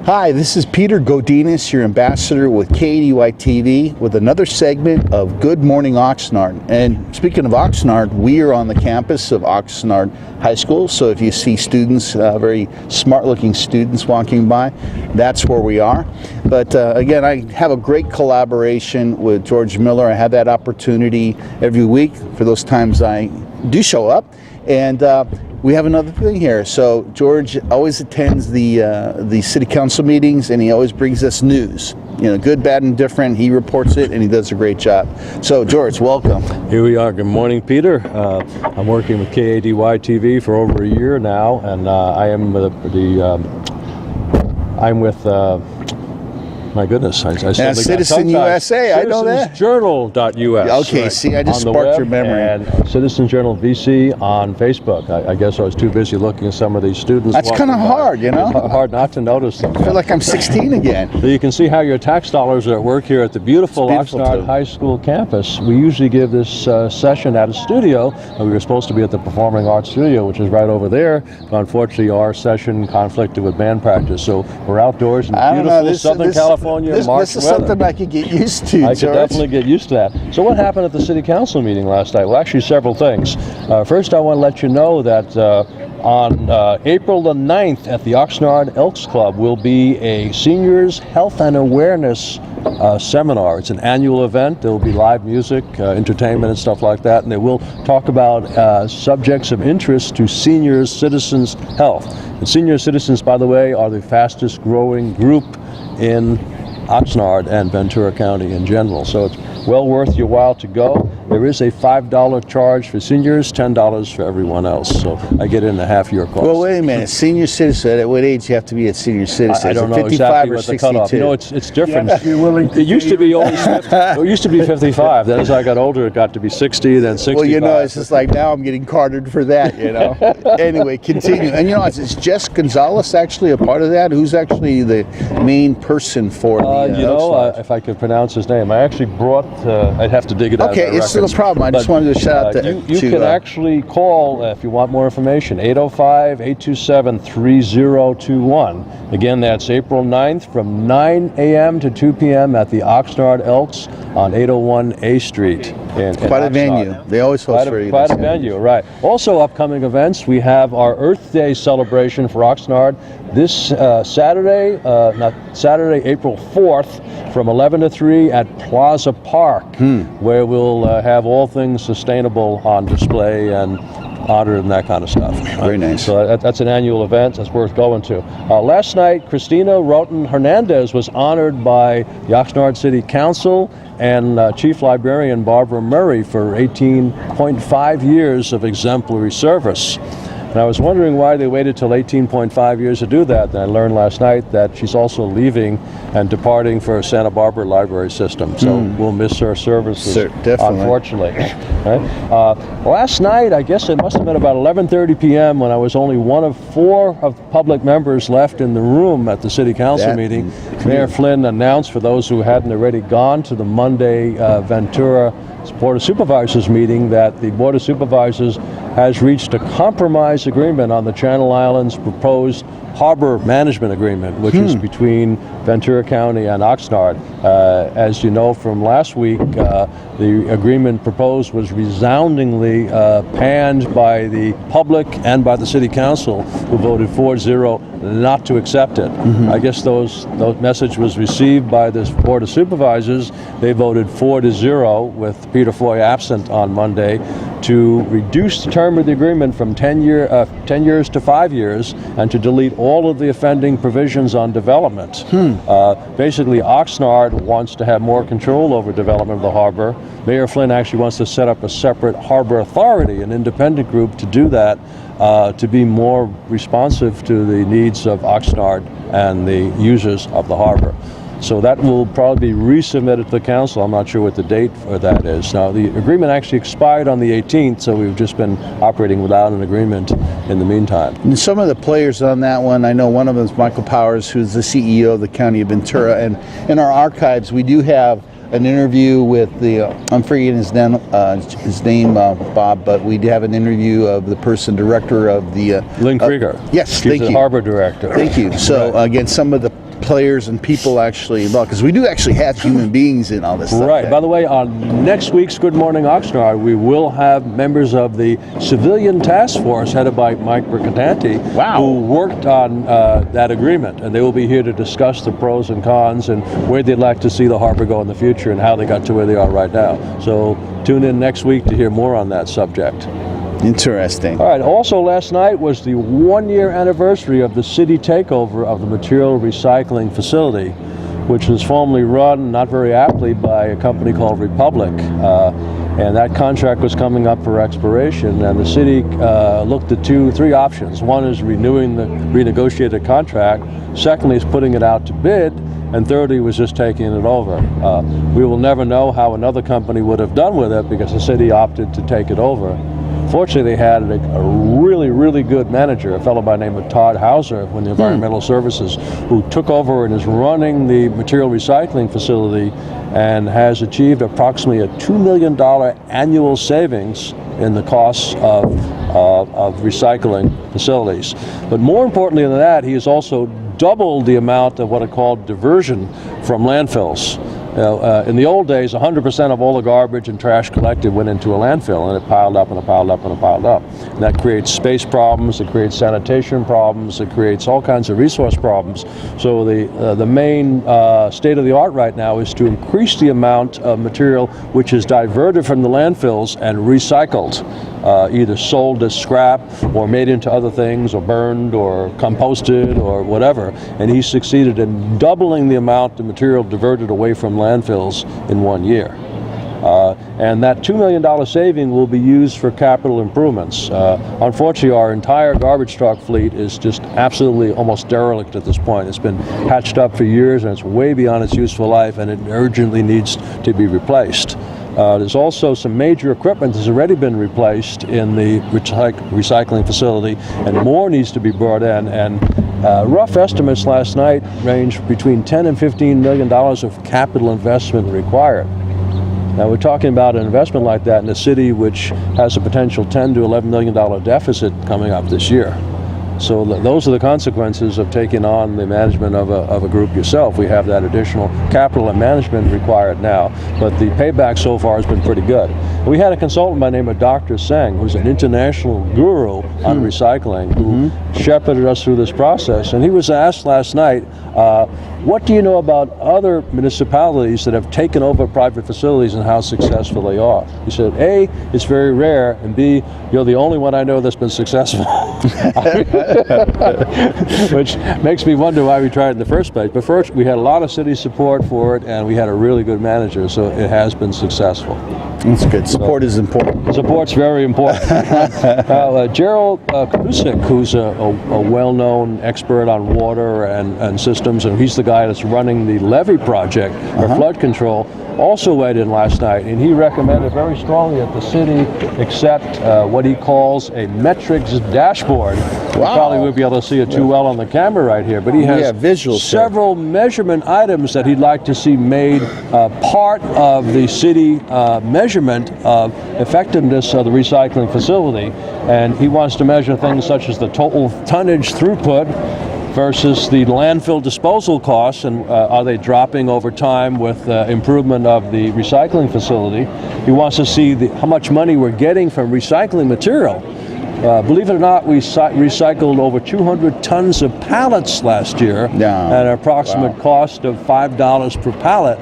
Hi, this is Peter Godinez, your ambassador with KADY-TV, with another segment of Good Morning Oxnard. And speaking of Oxnard, we are on the campus of Oxnard High School. So if you see students, very smart-looking students walking by, that's where we are. But again, I have a great collaboration with George Miller. I have that opportunity every week for those times I do show up. And we have another thing here. So George always attends the city council meetings, and he always brings us news. You know, good, bad, and different. He reports it, and he does a great job. So George, welcome. Here we are. Good morning, Peter. I'm working with KADY-TV for over a year now, and I am my goodness, I Citizen USA, I know that. CitizensJournal.us. Okay, right, see, I just sparked your memory. And Citizen Journal VC on Facebook. I guess I was too busy looking at some of these students. That's kind of hard, you know? It's hard not to notice them. I feel like I'm 16 again. So you can see how your tax dollars are at work here at the beautiful Oxnard High School campus. We usually give this session at a studio. We were supposed to be at the Performing Arts Studio, which is right over there. But unfortunately, our session conflicted with band practice. So we're outdoors in beautiful Southern California. This is something I could get used to, I could definitely get used to that. So what happened at the city council meeting last night? Well, actually several things. First, I want to let you know that on April the 9th at the Oxnard Elks Club will be a seniors health and awareness seminar. It's an annual event. There will be live music, entertainment, and stuff like that, and they will talk about subjects of interest to senior citizens' health. And senior citizens, by the way, are the fastest growing group in Oxnard and Ventura County in general. So it's well worth your while to go. There is a $5 charge for seniors, $10 for everyone else. So I get in a half year cost. Well, wait a minute. Senior citizen, at what age you have to be a senior citizen? I don't know 55 exactly or what 62? the cutoff. You know, it's different. Yeah, it used to be only 50, it used to be 55. Then as I got older, it got to be 60, then 65. Well, you know, it's just like now I'm getting carded for that, you know. Anyway, continue. And you know, is Jess Gonzalez actually a part of that? Who's actually the main person for the you know, if I could pronounce his name. I actually brought, I'd have to dig it out. Okay, it's no problem. I just wanted to shout out you can actually call if you want more information, 805-827-3021. Again, that's April 9th from 9 a.m. to 2 p.m. at the Oxnard Elks on 801 A Street. In quite a venue. They always host quite a venue, right. Also upcoming events, we have our Earth Day celebration for Oxnard this Saturday, April 4th from 11 to 3 at Plaza Park, where we'll have all things sustainable on display and honored and that kind of stuff. Very nice. So that's an annual event that's worth going to. Last night, Christina Roten Hernandez was honored by the Oxnard City Council and Chief Librarian Barbara Murray for 18.5 years of exemplary service. And I was wondering why they waited till 18.5 years to do that. And I learned last night that she's also leaving and departing for Santa Barbara Library System. So we'll miss her services, unfortunately. Right? Last night, I guess it must have been about 11:30 p.m. when I was only one of 4 of the public members left in the room at the City Council meeting. Mayor Flynn announced, for those who hadn't already gone to the Monday Ventura Board of Supervisors meeting, that the Board of Supervisors has reached a compromise agreement on the Channel Islands proposed harbor management agreement, which is between Ventura County and Oxnard. As you know from last week, the agreement proposed was resoundingly panned by the public and by the City Council, who voted 4-0 not to accept it. I guess those message was received by this Board of Supervisors. They voted 4-0 with Peter Foy absent on Monday to reduce the term of the agreement from 10 years to 5 years and to delete all of the offending provisions on development. Basically, Oxnard wants to have more control over development of the harbor. Mayor Flynn actually wants to set up a separate harbor authority, an independent group, to do that, to be more responsive to the needs of Oxnard and the users of the harbor. So that will probably be resubmitted to the council. I'm not sure what the date for that is. Now, the agreement actually expired on the 18th, so we've just been operating without an agreement in the meantime. And some of the players on that one, I know one of them is Michael Powers, who's the CEO of the County of Ventura. And in our archives, we do have an interview with the, I'm forgetting his name, Bob, but we have an interview of the director of the... Lynn Krieger. Yes, She's thank you. the harbor director. Thank you. So again, some of the players and people actually involved? Because we do actually have human beings in all this stuff. Right. By the way, on next week's Good Morning Oxnard, we will have members of the civilian task force headed by Mike Mercatanti, Wow. who worked on that agreement, and they will be here to discuss the pros and cons and where they'd like to see the harbor go in the future and how they got to where they are right now. So tune in next week to hear more on that subject. Interesting. All right. Also, last night was the 1-year anniversary of the city takeover of the material recycling facility, which was formerly run, not very aptly, by a company called Republic. And that contract was coming up for expiration, and the city looked at 3 options. One is renewing the renegotiated contract. Secondly is putting it out to bid. And thirdly was just taking it over. We will never know how another company would have done with it because the city opted to take it over. Fortunately, they had a really, really good manager, a fellow by the name of Todd Hauser from the Environmental Services, who took over and is running the material recycling facility and has achieved approximately a $2 million annual savings in the costs of recycling facilities. But more importantly than that, he has also doubled the amount of what are called diversion from landfills. In the old days, 100% of all the garbage and trash collected went into a landfill, and it piled up and it piled up and it piled up. And that creates space problems, it creates sanitation problems, it creates all kinds of resource problems. So the main state of the art right now is to increase the amount of material which is diverted from the landfills and recycled, either sold as scrap or made into other things or burned or composted or whatever. And he succeeded in doubling the amount of material diverted away from landfills in 1 year. And that $2 million saving will be used for capital improvements. Unfortunately, our entire garbage truck fleet is just absolutely almost derelict at this point. It's been patched up for years and it's way beyond its useful life, and it urgently needs to be replaced. There's also some major equipment that's already been replaced in the recycling facility, and more needs to be brought in. And rough estimates last night ranged between $10 and $15 million of capital investment required. Now we're talking about an investment like that in a city which has a potential $10 to $11 million deficit coming up this year. So those are the consequences of taking on the management of a group yourself. We have that additional capital and management required now, but the payback so far has been pretty good. We had a consultant by the name of Dr. Seng, who's an international guru on recycling, who shepherded us through this process. And he was asked last night, what do you know about other municipalities that have taken over private facilities and how successful they are? He said, A, it's very rare, and B, you're the only one I know that's been successful. Which makes me wonder why we tried it in the first place. But first, we had a lot of city support for it, and we had a really good manager, so it has been successful. That's good. Support is important. Support's very important. Gerald Krusik, who's a well-known expert on water and systems, and he's the guy that's running the levee project for flood control, also weighed in last night, and he recommended very strongly that the city accept what he calls a metrics dashboard. Wow. You probably won't be able to see it too well on the camera right here, but he has visuals, several measurement items that he'd like to see made part of the city measurement of effectiveness of the recycling facility. And he wants to measure things such as the total tonnage throughput versus the landfill disposal costs, and are they dropping over time with improvement of the recycling facility. He wants to see how much money we're getting from recycling material. Believe it or not, we recycled over 200 tons of pallets last year at an approximate cost of $5 per pallet.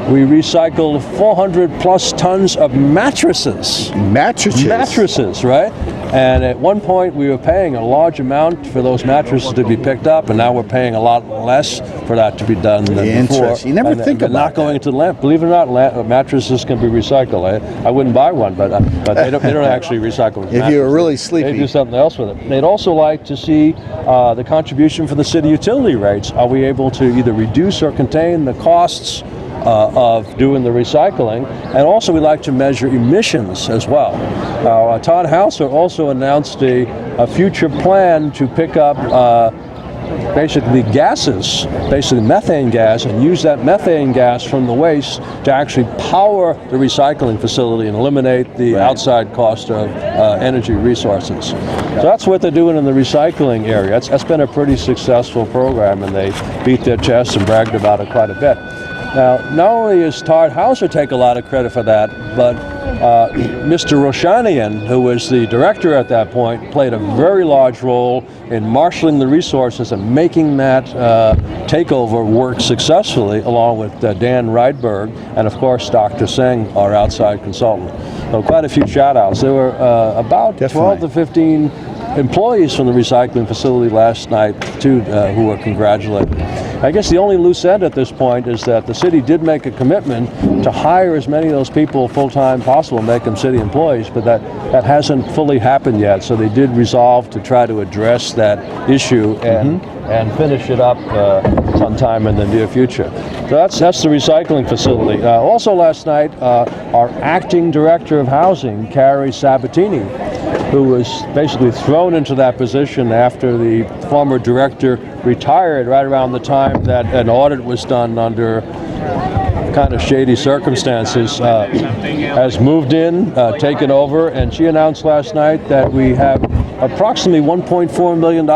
We recycled 400 plus tons of mattresses. Mattresses, right? And at one point we were paying a large amount for those mattresses to be picked up, and now we're paying a lot less for that to be done than before. You never think about not going into the lamp. Believe it or not, mattresses can be recycled. I wouldn't buy one, but they don't actually recycle mattresses. If you're really sleepy. They do something else with it. They'd also like to see the contribution for the city utility rates. Are we able to either reduce or contain the costs of doing the recycling? And also we like to measure emissions as well. Todd Hauser also announced a future plan to pick up basically gases, basically methane gas, and use that methane gas from the waste to actually power the recycling facility and eliminate the outside cost of energy resources. So that's what they're doing in the recycling area. That's been a pretty successful program, and they beat their chests and bragged about it quite a bit. Now, not only does Todd Hauser take a lot of credit for that, but Mr. Roshanian, who was the director at that point, played a very large role in marshaling the resources and making that takeover work successfully, along with Dan Rydberg and, of course, Dr. Singh, our outside consultant. So quite a few shout-outs. There were about 12 to 15 employees from the recycling facility last night, too, who were congratulated. I guess the only loose end at this point is that the city did make a commitment to hire as many of those people full-time possible, make them city employees, but that hasn't fully happened yet. So they did resolve to try to address that issue and finish it up sometime in the near future. So that's the recycling facility. Also last night, our acting director of housing, Carrie Sabatini, who was basically thrown into that position after the former director retired right around the time that an audit was done under kind of shady circumstances, has moved in, taken over, and she announced last night that we have approximately $1.4 million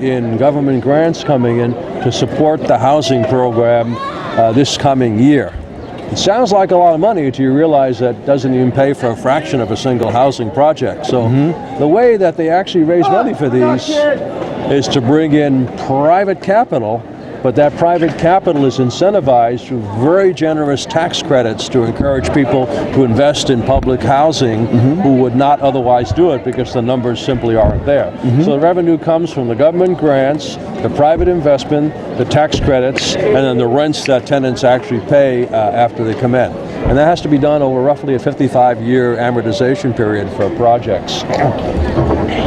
in government grants coming in to support the housing program this coming year. It sounds like a lot of money until you realize that it doesn't even pay for a fraction of a single housing project. So the way that they actually raise money for these is to bring in private capital, but that private capital is incentivized through very generous tax credits to encourage people to invest in public housing who would not otherwise do it because the numbers simply aren't there. So the revenue comes from the government grants, the private investment, the tax credits, and then the rents that tenants actually pay after they come in. And that has to be done over roughly a 55-year amortization period for projects.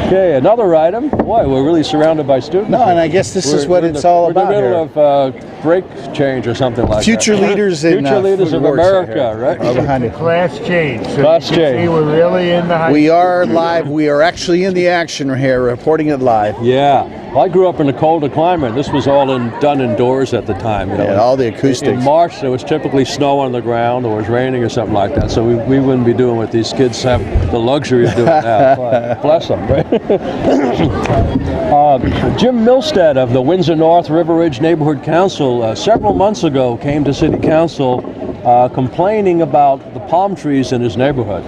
Okay, another item. Boy, we're really surrounded by students. No, and I guess this is what it's all about. We're in the middle of break change or something like Future that. leaders in Future leaders of America, right? Behind it. Class change. So Class you can change. see we're really in the high We are live. We are actually in the action here, reporting it live. Yeah. Well, I grew up in a colder climate. This was all done indoors at the time. You know, And all the acoustics. In March, there was typically snow on the ground, or it was raining or something like that. So we wouldn't be doing what these kids have the luxury of doing now. But bless them, right? Jim Milstead of the Windsor North River Ridge Neighborhood Council several months ago came to City Council complaining about the palm trees in his neighborhood.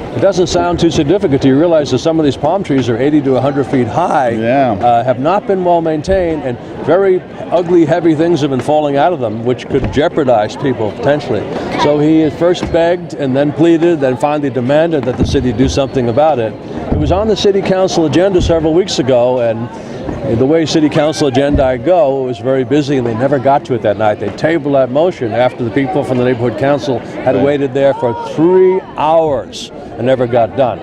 It doesn't sound too significant until you realize that some of these palm trees are 80 to 100 feet high, have not been well maintained, and very ugly, heavy things have been falling out of them, which could jeopardize people potentially. So he first begged and then pleaded, then finally demanded that the city do something about it. It was on the City Council agenda several weeks ago, and the way City Council agenda go, it was very busy and they never got to it that night. They tabled that motion after the people from the Neighborhood Council had waited there for 3 hours and never got done.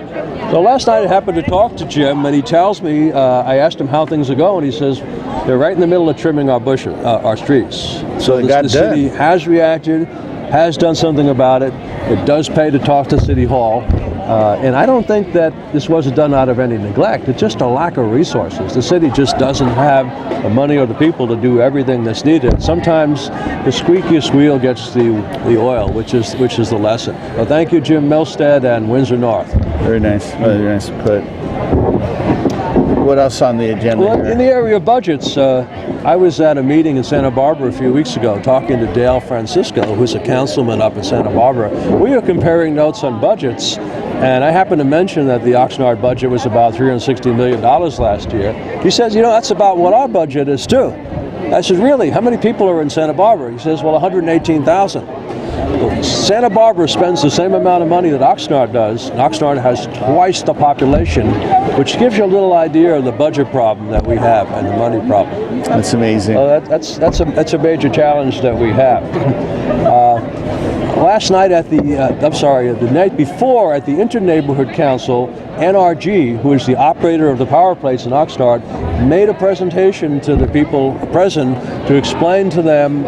So last night I happened to talk to Jim, and he tells me, I asked him how things are going, he says, they're right in the middle of trimming our bushes, our streets. So the city has reacted, has done something about it. It does pay to talk to City Hall. And I don't think that this wasn't done out of any neglect. It's just a lack of resources. The city just doesn't have the money or the people to do everything that's needed. Sometimes the squeakiest wheel gets the oil, which is the lesson. Well, thank you, Jim Milstead and Windsor North. Very nice. Very nice put. What else on the agenda Well, here? in the area of budgets, I was at a meeting in Santa Barbara a few weeks ago talking to Dale Francisco, who's a councilman up in Santa Barbara. We were comparing notes on budgets, and I happened to mention that the Oxnard budget was about $360 million last year. He says, you know, that's about what our budget is too. I said, really? How many people are in Santa Barbara? He says, well, 118,000. Well, Santa Barbara spends the same amount of money that Oxnard does, and Oxnard has twice the population, which gives you a little idea of the budget problem that we have and the money problem. That's amazing. That's a major challenge that we have. Last night the night before at the Inter-Neighborhood Council, NRG, who is the operator of the power plants in Oxnard, made a presentation to the people present to explain to them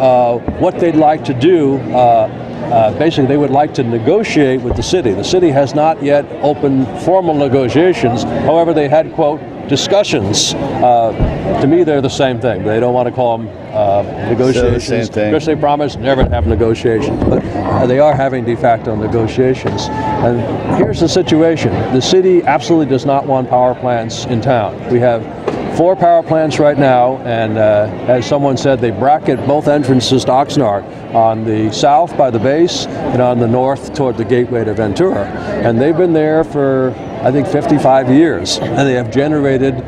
what they'd like to do. Basically, they would like to negotiate with the city. The city has not yet opened formal negotiations. However, they had, quote, discussions. To me, they're the same thing. They don't want to call them negotiations. Same thing. Because they promise never to have negotiations, but they are having de facto negotiations. And here's the situation. The city absolutely does not want power plants in town. We have 4 power plants right now, and as someone said, they bracket both entrances to Oxnard, on the south by the base and on the north toward the gateway to Ventura. And they've been there for, I think, 55 years, and they have generated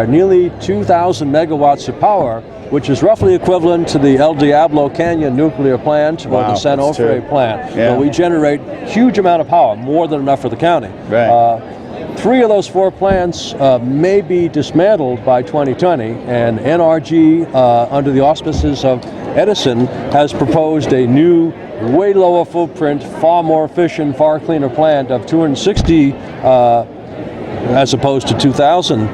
nearly 2,000 megawatts of power, which is roughly equivalent to the El Diablo Canyon nuclear plant or the San Onofre plant. Yeah. So we generate huge amount of power, more than enough for the county. Right. 3 of those 4 plants may be dismantled by 2020, and NRG, under the auspices of Edison, has proposed a new, way lower footprint, far more efficient, far cleaner plant of 260 as opposed to 2,000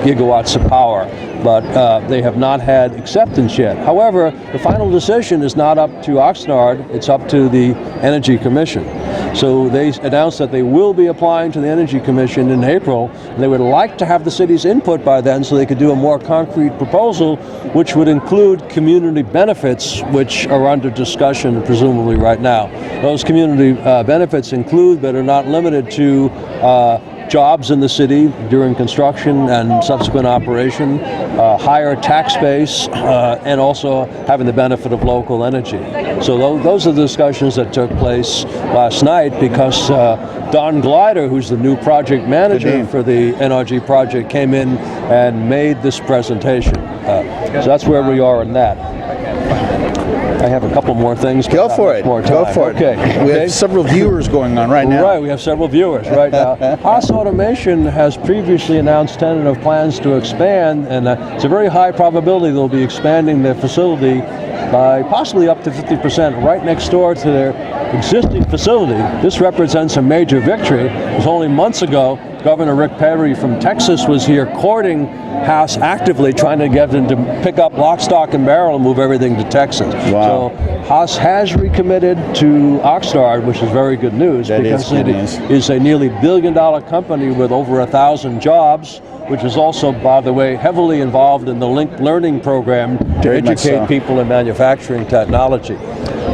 gigawatts of power. But they have not had acceptance yet. However, the final decision is not up to Oxnard, it's up to the Energy Commission. So they announced that they will be applying to the Energy Commission in April, and they would like to have the city's input by then so they could do a more concrete proposal, which would include community benefits, which are under discussion presumably right now. Those community benefits include, but are not limited to, jobs in the city during construction and subsequent operation, higher tax base, and also having the benefit of local energy. So those are the discussions that took place last night, because Don Glider, who's the new project manager for the NRG project, came in and made this presentation. So that's where we are in that. I have a couple more things. Go for it. Go for it. Okay. We have several viewers going on right now. Right, we have several viewers right now. Haas Automation has previously announced tentative plans to expand, and it's a very high probability they'll be expanding their facility by possibly up to 50% right next door to their existing facility. This represents a major victory, because only months ago, Governor Rick Perry from Texas was here courting Haas, actively trying to get them to pick up lock, stock, and barrel and move everything to Texas. Wow. So Haas has recommitted to Oxnard, which is very good news, because it is a nearly $1 billion company with over 1,000 jobs, which is also, by the way, heavily involved in the linked learning program to educate people in manufacturing technology.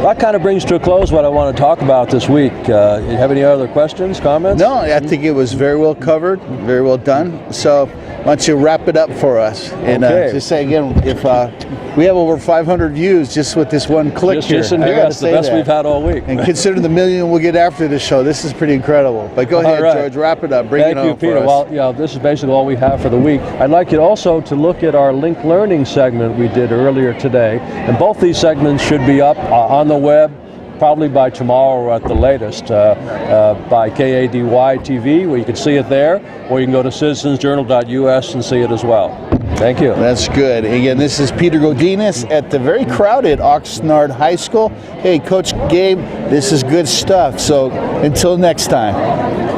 That kind of brings to a close what I want to talk about this week. You have any other questions, comments? No, I think it was very well covered, very well done. So why don't you wrap it up for us? And just say again, if we have over 500 views just with this one click here. Just in here, that's the best we've had all week. And consider the million we'll get after this show. This is pretty incredible. But go ahead, George, wrap it up. Bring it home. Thank you, Peter. Well, yeah, this is basically all we have for the week. I'd like you also to look at our linked learning segment we did earlier today. And both these segments should be up on the web probably by tomorrow or at the latest, by KADY TV, where you can see it there, or you can go to citizensjournal.us and see it as well. Thank you. That's good. Again, this is Peter Godinez at the very crowded Oxnard High School. Hey, Coach Gabe, this is good stuff. So until next time.